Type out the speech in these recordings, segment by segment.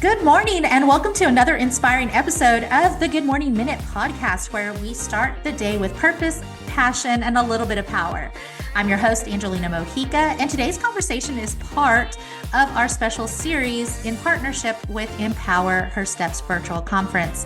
Good morning, and welcome to another inspiring episode of the Good Morning Minute podcast, where we start the day with purpose, passion, and a little bit of power. I'm your host, Angelina Mojica, and today's conversation is part of our special series in partnership with Empower Her Steps virtual conference,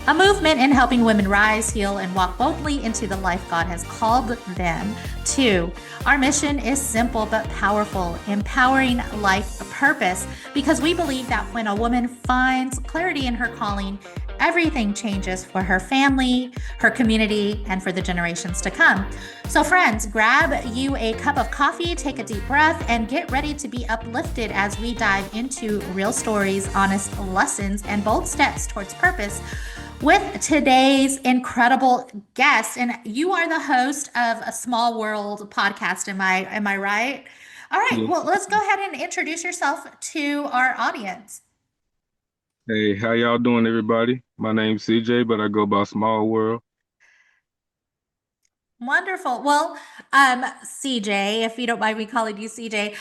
a movement in helping women rise, heal, and walk boldly into the life God has called them to. Our mission is simple but powerful, empowering life purpose, because we believe that when a woman finds clarity in her calling, everything changes for her family, her community, and for the generations to come. So friends, grab you a cup of coffee, take a deep breath, and get ready to be uplifted as we dive into real stories, honest lessons, and bold steps towards purpose with today's incredible guest. And you are the host of a Smallworld Podcast. Am I right? All right. Yes. Well, let's go ahead and introduce yourself to our audience. Hey, how y'all doing, everybody? My name's CJ, but I go by Small World. Wonderful. Well, CJ, if you don't mind me calling you CJ,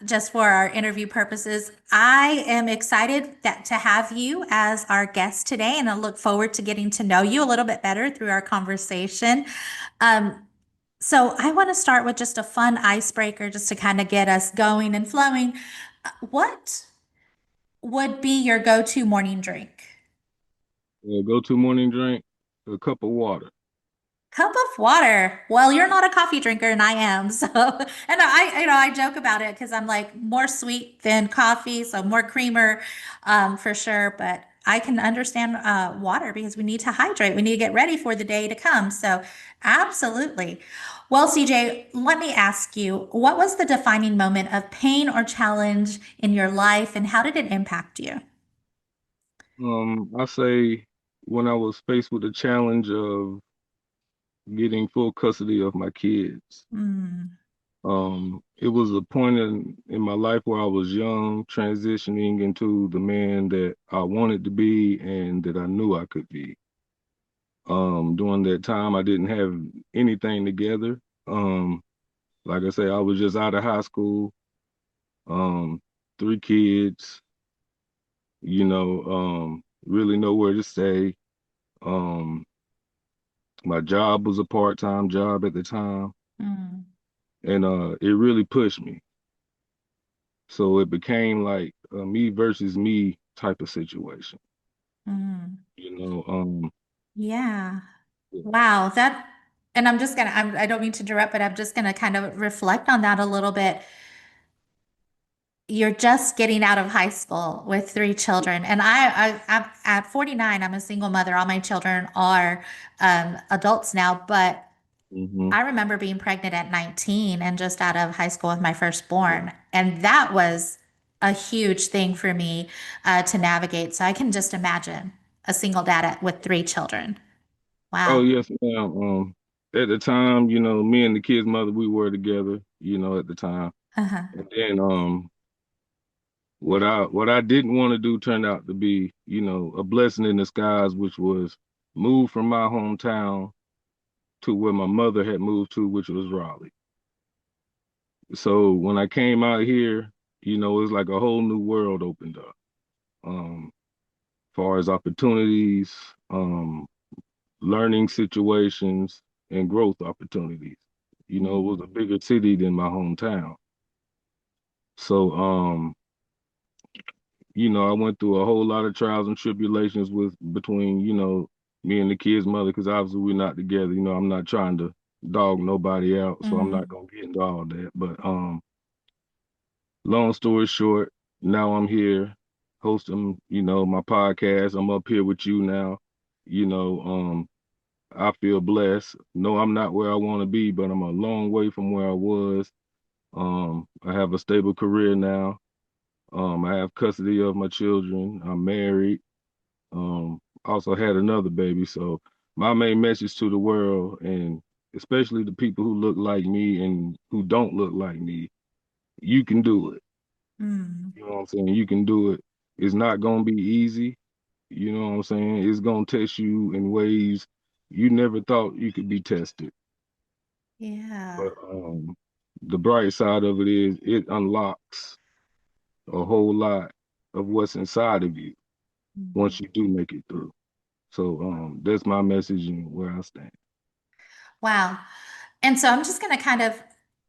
just for our interview purposes, I am excited to have you as our guest today, and I look forward to getting to know you a little bit better through our conversation. Um, So I want to start with just a fun icebreaker just to kind of get us going and flowing. What would be your go-to morning drink? Go-to morning drink, a cup of water. Cup of water. Well, you're not a coffee drinker and I am. So, and I joke about it because I'm like more sweet than coffee, so more creamer, for sure. But I can understand water because we need to hydrate. We need to get ready for the day to come. So, absolutely. Well, CJ, let me ask you, what was the defining moment of pain or challenge in your life, and how did it impact you? I say when I was faced with the challenge of getting full custody of my kids. Mm, It was a point in my life where I was young, transitioning into the man that I wanted to be and that I knew I could be. During that time, I didn't have anything together. Um, like I say, I was just out of high school. um, three kids, really nowhere to stay. Um, my job was a part-time job at the time, mm, and it really pushed me. So it became like a me versus me type of situation. mm. You know, Yeah. Wow, and I don't mean to interrupt, but I'm just gonna kind of reflect on that a little bit. You're just getting out of high school with three children, and I'm at 49. I'm a single mother. All my children are adults now, but hmm I remember being pregnant at 19 and just out of high school with my yeah. firstborn, and that was a huge thing for me to navigate. So I can just imagine a single dad with three children. Oh Wow. yes, ma'am. At the time, me and the kid's mother, we were together. At the time, Uh-huh. and then what I didn't want to do turned out to be, a blessing in disguise, which was move from my hometown to where my mother had moved to, which was Raleigh. So when I came out here, it was like a whole new world opened up. Far as opportunities, learning situations, and growth opportunities. It was a bigger city than my hometown. So I went through a whole lot of trials and tribulations with between, me and the kid's mother, because obviously we're not together. I'm not trying to dog nobody out, so I'm not Mm, gonna get into all that. But long story short, now I'm here hosting, my podcast. I'm up here with you now. You know, I feel blessed. No, I'm not where I want to be, but I'm a long way from where I was. I have a stable career now. I have custody of my children. I'm married. Also had another baby. So my main message to the world, and especially the people who look like me and who don't look like me, you can do it. mm. You know what I'm saying? You can do it. It's not gonna be easy. You know what I'm saying? It's gonna test you in ways you never thought you could be tested. Yeah. But the bright side of it is it unlocks a whole lot. of what's inside of you Mhm. once you do make it through. So that's my message and where I stand. Wow. And so I'm just going to kind of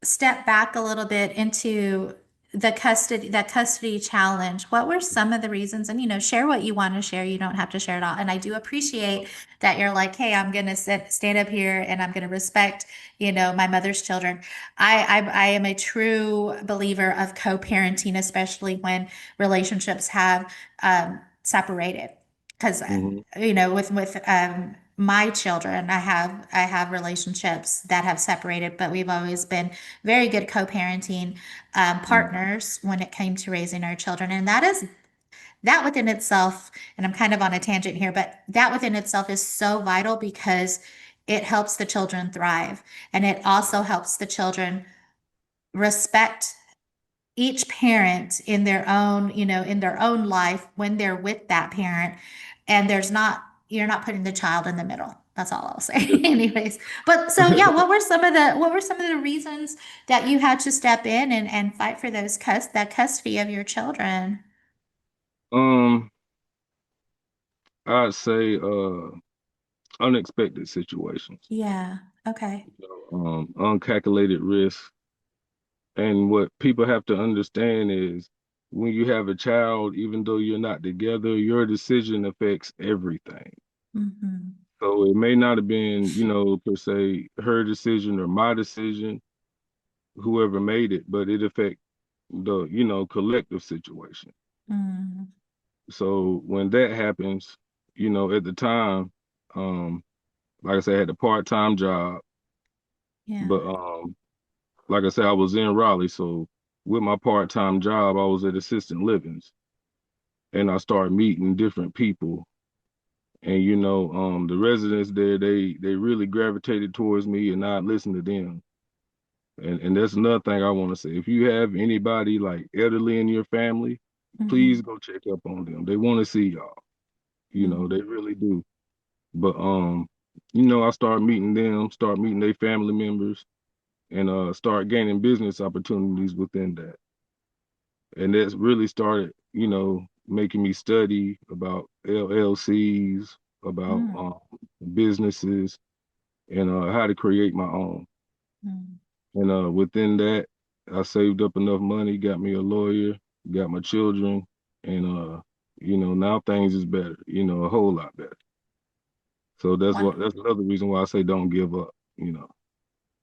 step back a little bit into that custody challenge. What were some of the reasons? And, share what you want to share. You don't have to share it all. And I do appreciate that you're like, hey, I'm going to stand up here and I'm going to respect, my mother's children. I am a true believer of co-parenting, especially when relationships have separated. Because, Hmm. with my children, I have relationships that have separated, but we've always been very good co-parenting partners when it came to raising our children. And that within itself, and I'm kind of on a tangent here, but that within itself is so vital because it helps the children thrive. And it also helps the children respect each parent in their own, in their own life when they're with that parent. And you're not putting the child in the middle. That's all I'll say. Anyways, but so yeah, what were some of the reasons that you had to step in and fight for that custody of your children? um, I'd say unexpected situations, Yeah. Okay. uncalculated risk. And what people have to understand is when you have a child, even though you're not together, your decision affects everything. Mm-hmm. So it may not have been, per se her decision or my decision, whoever made it, but it affect the, collective situation. Mm. So when that happens, at the time, um, like I said, I had a part-time job, Yeah. but like I said, I was in Raleigh, so with my part-time job, I was at assistant livings, and I started meeting different people, and the residents there, they really gravitated towards me, and I listened to them. And that's another thing I want to say. If you have anybody like elderly in your family, please Mm-hmm. go check up on them. They want to see y'all. They really do. But I start meeting them, start meeting their family members, and start gaining business opportunities within that. And that's really started, making me study about LLCs, about Mm-hmm. businesses, and how to create my own. And within that, I saved up enough money, got me a lawyer, got my children, and now things is better, a whole lot better. So One. that's another reason why I say don't give up.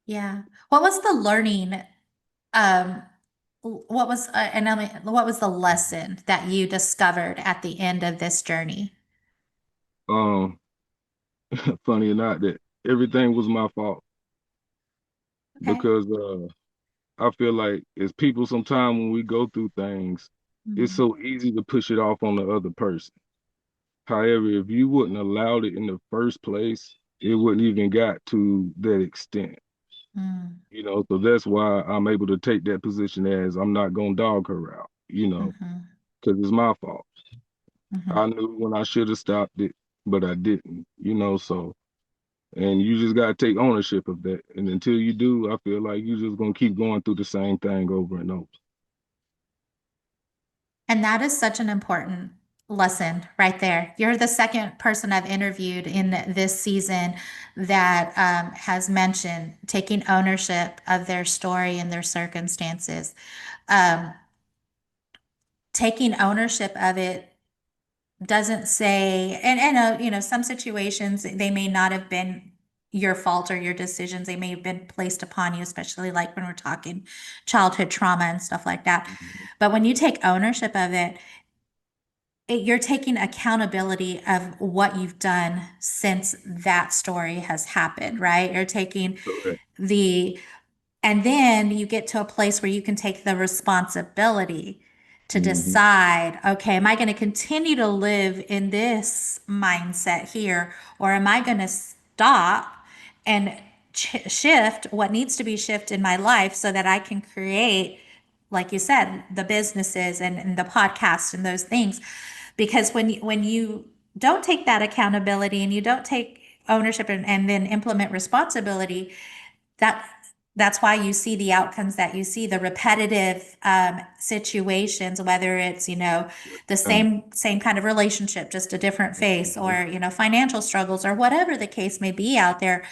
Yeah. What was the learning? Um, what was the lesson that you discovered at the end of this journey? Um, funny or not, that everything was my fault Okay. because I feel like as people sometimes when we go through things, it's Mm, so easy to push it off on the other person. However, if you wouldn't allowed it in the first place, it wouldn't even got to that extent. mm, So that's why I'm able to take that position as I'm not gonna dog her out, mhm, because it's my fault. mhm. I knew when I should have stopped it, but I didn't. So and you just gotta take ownership of that. And until you do, I feel like you're just gonna keep going through the same thing over and over. And that is such an important lesson right there. You're the second person I've interviewed in this season that has mentioned taking ownership of their story and their circumstances. Um, Taking ownership of it doesn't say, and some situations they may not have been your fault or your decisions. They may have been placed upon you, especially like when we're talking childhood trauma and stuff like that. Mhm. But when you take ownership of it, you're taking accountability of what you've done since that story has happened, right? You're taking Correct. the and then you get to a place where you can take the responsibility to Hmm. decide, okay, am I going to continue to live in this mindset here, or am I going to stop and shift what needs to be shifted in my life so that I can create, like you said, the businesses and the podcast and those things? Because when you don't take that accountability and you don't take ownership and then implement responsibility, that that's why you see the outcomes that you see, the repetitive situations, whether it's, the Um, same kind of relationship, just a different face, mhm. or, financial struggles, or whatever the case may be out there.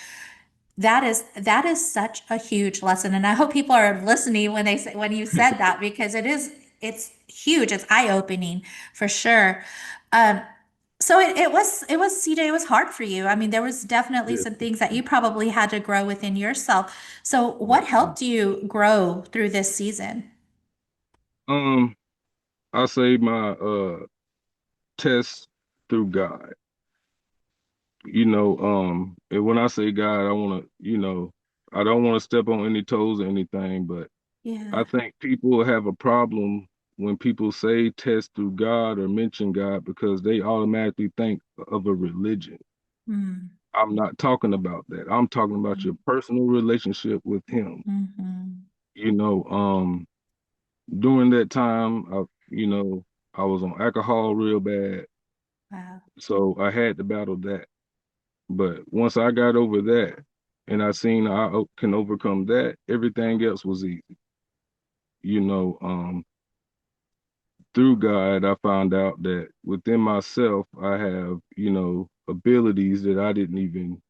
That is such a huge lesson. And I hope people are listening when when you said that, because it's huge. It's eye-opening for sure. Um, so it was CJ, it was hard for you. I mean, there was definitely Yeah. some things that you probably had to grow within yourself. So what Mhm. helped you grow through this season? Um, I say my test through God. And when I say God, I want to, I don't want to step on any toes or anything, but I Yeah. think people have a problem when people say test through God or mention God because they automatically think of a religion. Mm, I'm not talking about that. I'm talking about your personal relationship with Him. mm-hmm. You know, um, During that time, I was on alcohol real bad, Wow. so I had to battle that. But once I got over that and I seen can overcome that, everything else was easy. You know, um, Through God, I found out that within myself, I have, abilities that I didn't even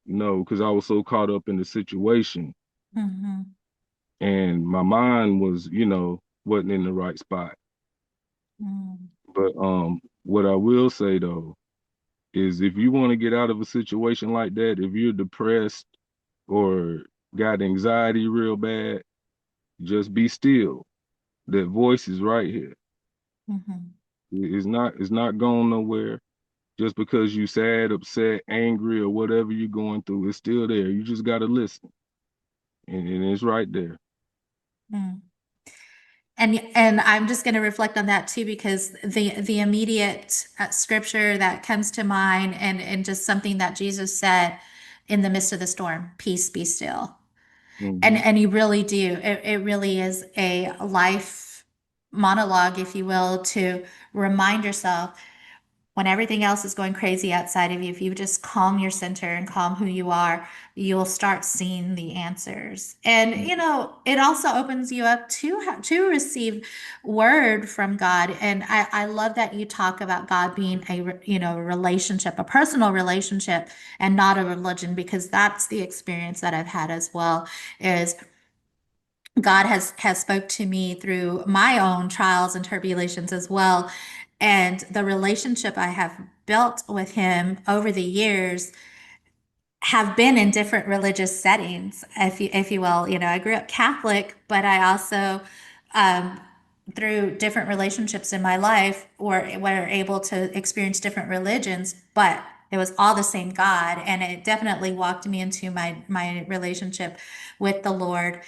know because I was so caught up in the situation Mm-hmm. and my mind was, wasn't in the right spot. Mm-hmm. But what I will say though is if you want to get out of a situation like that, if you're depressed or got anxiety real bad, just be still. That voice is right here. Mm-hmm. It's not going nowhere. Just because you sad, upset, angry, or whatever you're going through, it's still there. You just gotta listen, and it's right there. Mm. And I'm just going to reflect on that too, because the immediate scripture that comes to mind, and just something that Jesus said in the midst of the storm, peace be still. And Hmm. and you really do. It really is a life monologue, if you will, to remind yourself when everything else is going crazy outside of you, if you just calm your center and calm who you are, you'll start seeing the answers. And it also opens you up to receive word from God. And I love that you talk about God being a relationship, a personal relationship, and not a religion, because that's the experience that I've had as well. Is God has spoke to me through my own trials and tribulations as well. And the relationship I have built with him over the years have been in different religious settings, if you will. I grew up Catholic, but I also um, through different relationships in my life were able to experience different religions, but it was all the same God, and it definitely walked me into my relationship with the Lord.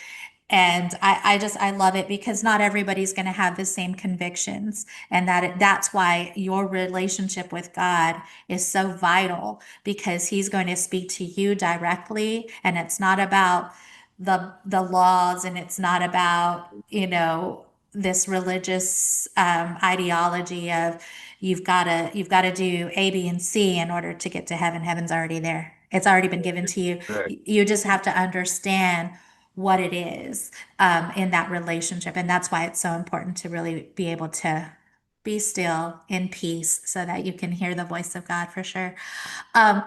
And I love it, because not everybody's going to have the same convictions, and that's why your relationship with God is so vital, because he's going to speak to you directly, and it's not about the laws, and it's not about this religious ideology of you've got to do A, B, and C in order to get to heaven. Heaven's already there. It's already been given to you. Exactly. You just have to understand what it is in that relationship. And that's why it's so important to really be able to be still in peace so that you can hear the voice of God for sure. Um,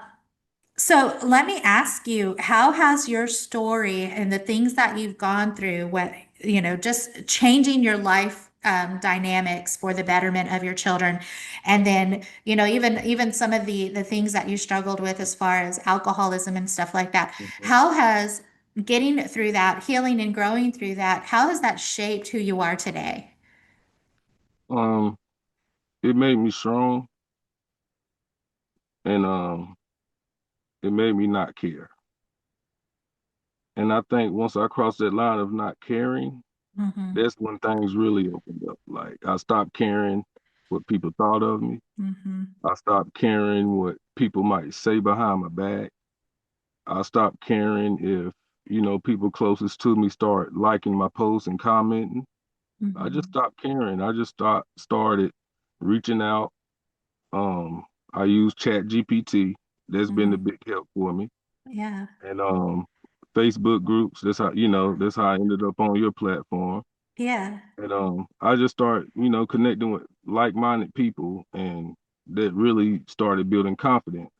so let me ask you, how has your story and the things that you've gone through, just changing your life dynamics for the betterment of your children, and then, even some of the things that you struggled with as far as alcoholism and stuff like that, Mhm. how has getting through that, healing and growing through that, how has that shaped who you are today? Um, it made me strong, and it made me not care. And I think once I crossed that line of not caring, Mm-hmm. that's when things really opened up. Like I stopped caring what people thought of me. Mm-hmm. I stopped caring what people might say behind my back. I stopped caring if, people closest to me start liking my posts and commenting. I just Mm-hmm. stopped caring. I just started reaching out. Um, I use Chat GPT. That's been a Mm-hmm. big help for me. Yeah. And Facebook groups. That's how I ended up on your platform. Yeah. And I just start, connecting with like-minded people, and that really started building confidence.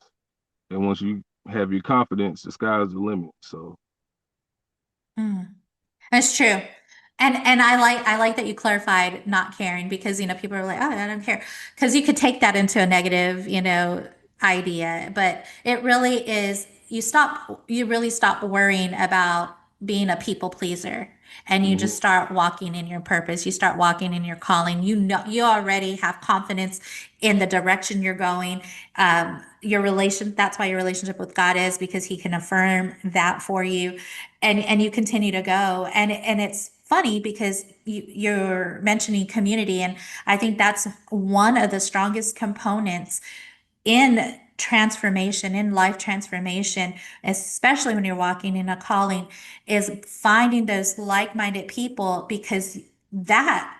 And once you have your confidence, the sky's the limit. So, Mm. That's true. And I like that you clarified not caring because people are like, oh, I don't care. Because you could take that into a negative, idea. But it really is you really stop worrying about being a people pleaser and you just mhm. start walking in your purpose. You start walking in your calling. You already have confidence in the direction you're going. That's why your relationship with God is because he can affirm that for you and you continue to go and it's funny because you're mentioning community and I think that's one of the strongest components in transformation in life transformation, especially when you're walking in a calling, is finding those like-minded people because that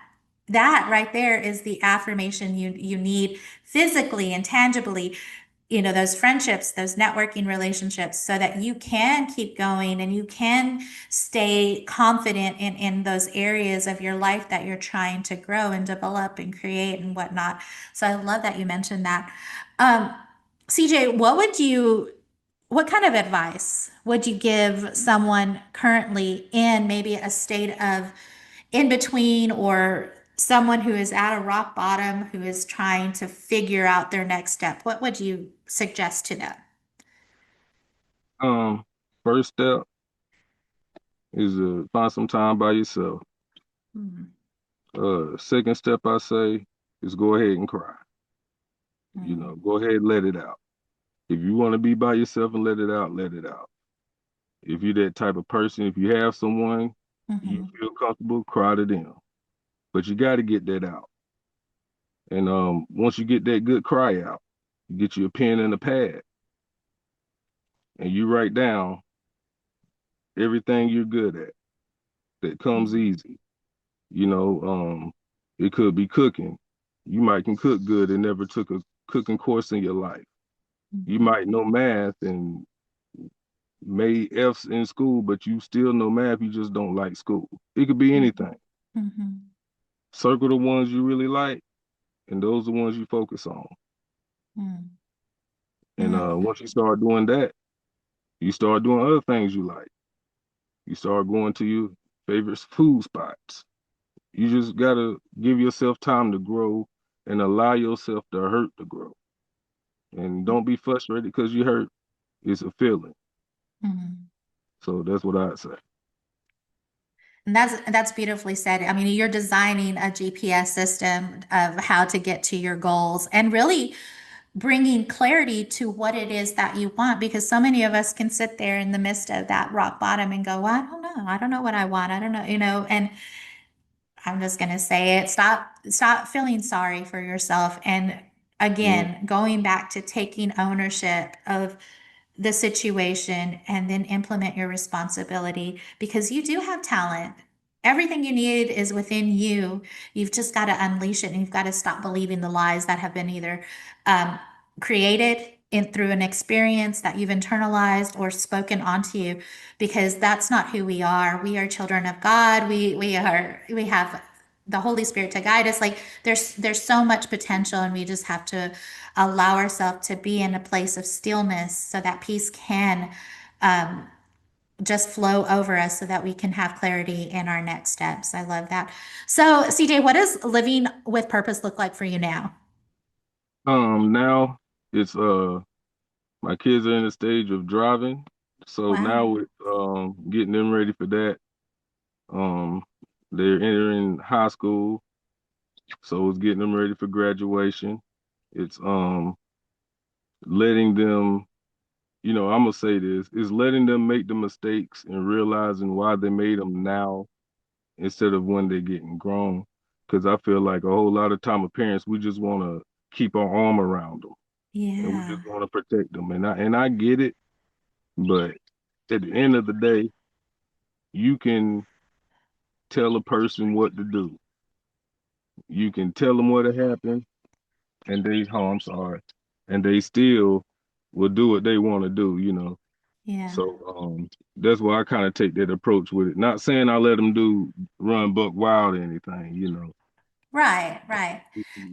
that right there is the affirmation you need physically and tangibly, those friendships, those networking relationships, so that you can keep going and you can stay confident in those areas of your life that you're trying to grow and develop and create and whatnot. So I love that you mentioned that. Um, CJ, what kind of advice would you give someone currently in maybe a state of in between or someone who is at a rock bottom who is trying to figure out their next step? What would you suggest to them? Um, First step is to find some time by yourself. Mm, Second step I say is go ahead and cry. mm, Go ahead and let it out. If you want to be by yourself and let it out, let it out. If you're that type of person, if you have someone you mhm, feel comfortable, cry to them. But you got to get that out. And once you get that good cry out, you get you a pen and a pad, and you write down everything you're good at that comes mm, easy. You know, it could be cooking. You might can cook good and never took a cooking course in your life. You mhm, might know math and made F's in school, but you still know math. You just don't like school. It could be mhm, anything. mhm, Circle the ones you really like, and those are the ones you focus on. mm, And mm, once you start doing that, you start doing other things you like. You start going to your favorite food spots. You just gotta give yourself time to grow and allow yourself to hurt to grow. And mm, don't be frustrated because you hurt. It's a feeling. mm. So that's what I'd say. And that's beautifully said. I mean, you're designing a GPS system of how to get to your goals and really bringing clarity to what it is that you want because so many of us can sit there in the midst of that rock bottom and go, well, I don't know. I don't know what I want. I don't know, and I'm just going to say it. Stop feeling sorry for yourself. And Mhm. again, going back to taking ownership of the situation and then implement your responsibility because you do have talent. Everything you need is within you. You've just got to unleash it and you've got to stop believing the lies that have been either um, created through an experience that you've internalized or spoken onto you because that's not who we are. We are children of God. We have the Holy Spirit to guide us. Like there's so much potential and we just have to allow ourselves to be in a place of stillness so that peace can just flow over us so that we can have clarity in our next steps. I love that. So, CJ, what does living with purpose look like for you now? Now it's my kids are in the stage of driving, so now Wow. with getting them ready for that, um, they're entering high school, so it's getting them ready for graduation. It's letting them, I'm gonna say this, is letting them make the mistakes and realizing why they made them now instead of when they're getting grown. Because I feel like a whole lot of time of parents, we just want to keep our arm around them and we Yeah. just want to protect them. And I get it, but at the end of the day, you can tell a person what to do. You can tell them what happened, and they, oh, I'm sorry, and they still will do what they want to do. Yeah. So that's why I kind of take that approach with it. Not saying I let them do run buck wild or anything, Right, right.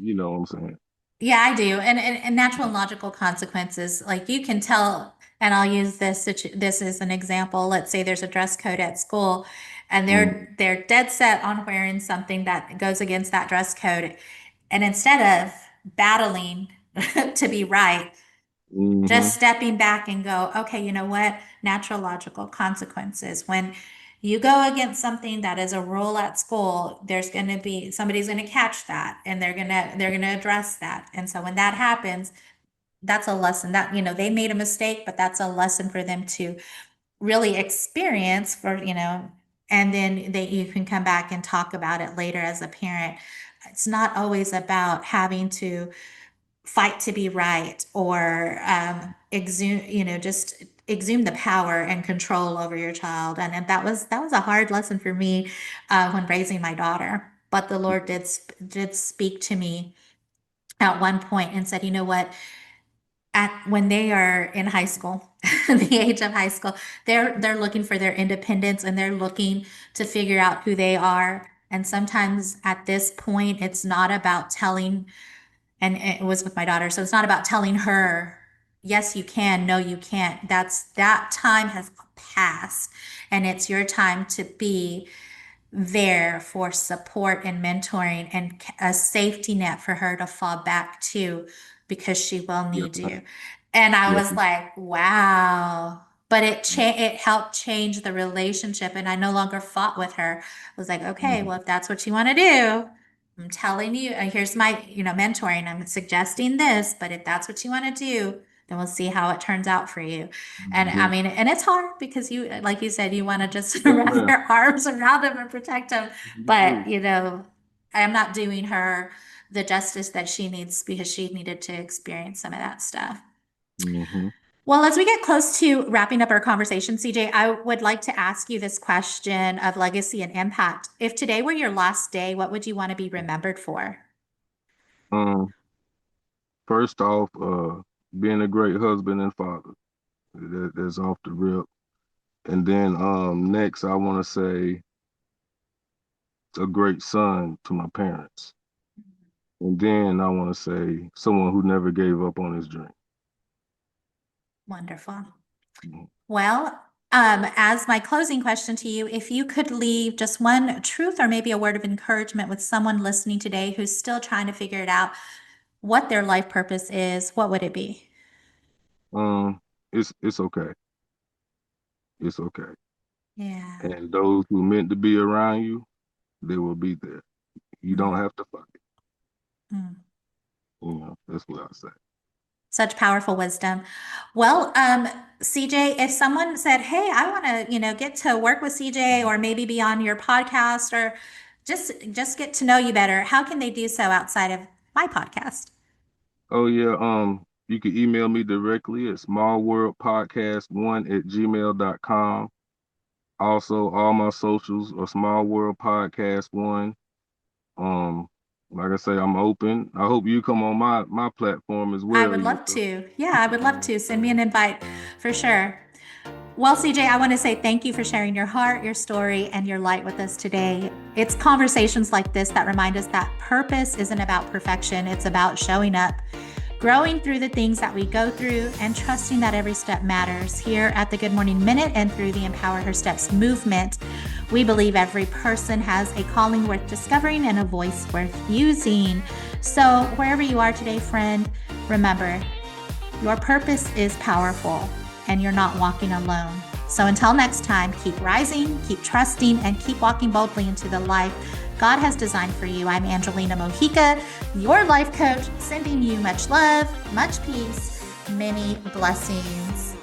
You know what I'm saying? Yeah, I do. And natural and logical consequences, like you can tell, and I'll use this as an example. Let's say there's a dress code at school and Mm-hmm. they're dead set on wearing something that goes against that dress code. And instead of battling to be right, Mm-hmm. just stepping back and go, okay, you know what? Natural logical consequences. When you go against something that is a rule at school, there's going to be somebody's going to catch that and they're going to address that. And so when that happens, that's a lesson that, they made a mistake, but that's a lesson for them to really experience and then you can come back and talk about it later as a parent. It's not always about having to fight to be right or exude, just exude the power and control over your child. And that was a hard lesson for me when raising my daughter. But the Lord did speak to me at one point and said, you know what? At when they are in high school, the age of high school, they're looking for their independence and they're looking to figure out who they are. And sometimes at this point, it's not about telling and it was with my daughter. So it's not about telling her, yes, you can, no, you can't. That time has passed. And it's your time to be there for support and mentoring and a safety net for her to fall back to because she will Yes, need ma'am. you. And I Yes, was like, wow. But it helped change the relationship and I no longer fought with her. I was like, okay, ma'am. well, if that's what you want to do, I'm telling you, here's my, mentoring. I'm suggesting this, but if that's what you want to do, then we'll see how it turns out for you. And I Mm-hmm. mean, and it's hard because you, like you said, you want to just Yes, wrap ma'am. your arms around him and protect him. You But, do. I'm not doing her the justice that she needs because she needed to experience some of that stuff. Mm-hmm. Well, as we get close to wrapping up our conversation, CJ, I would like to ask you this question of legacy and impact. If today were your last day, what would you want to be remembered for? Um, First off, being a great husband and father. That's off the rip. And then next I want to say a great son to my parents. And then I want to say someone who never gave up on his dream. Wonderful. Mhm. Well, as my closing question to you, if you could leave just one truth or maybe a word of encouragement with someone listening today who's still trying to figure it out, what their life purpose is, what would it be? Um, it's okay. It's okay. Yeah. And those who meant to be around you, they will be there. You don't Mm, have to fight it. mm. That's what I say. Such powerful wisdom. Well, CJ, if someone said, "Hey, I want to, get to work with CJ or maybe be on your podcast or just get to know you better," how can they do so outside of my podcast? Oh yeah, you can email me directly at smallworldpodcast1@gmail.com. Also, all my socials are Small World Podcast One. Um, like I say, I'm open. I hope you come on my platform as I well, would love to. Yeah, I would love to. Send me an invite for sure. Well, CJ, I want to say thank you for sharing your heart, your story, and your light with us today. It's conversations like this that remind us that purpose isn't about perfection, it's about showing up, growing through the things that we go through, and trusting that every step matters. Here at the Good Morning Minute and through the Empower Her Steps movement, we believe every person has a calling worth discovering and a voice worth using. So, wherever you are today, friend, remember your purpose is powerful and you're not walking alone. So until next time, keep rising, keep trusting, and keep walking boldly into the life God has designed for you. I'm Angelina Mojica, your life coach, sending you much love, much peace, many blessings.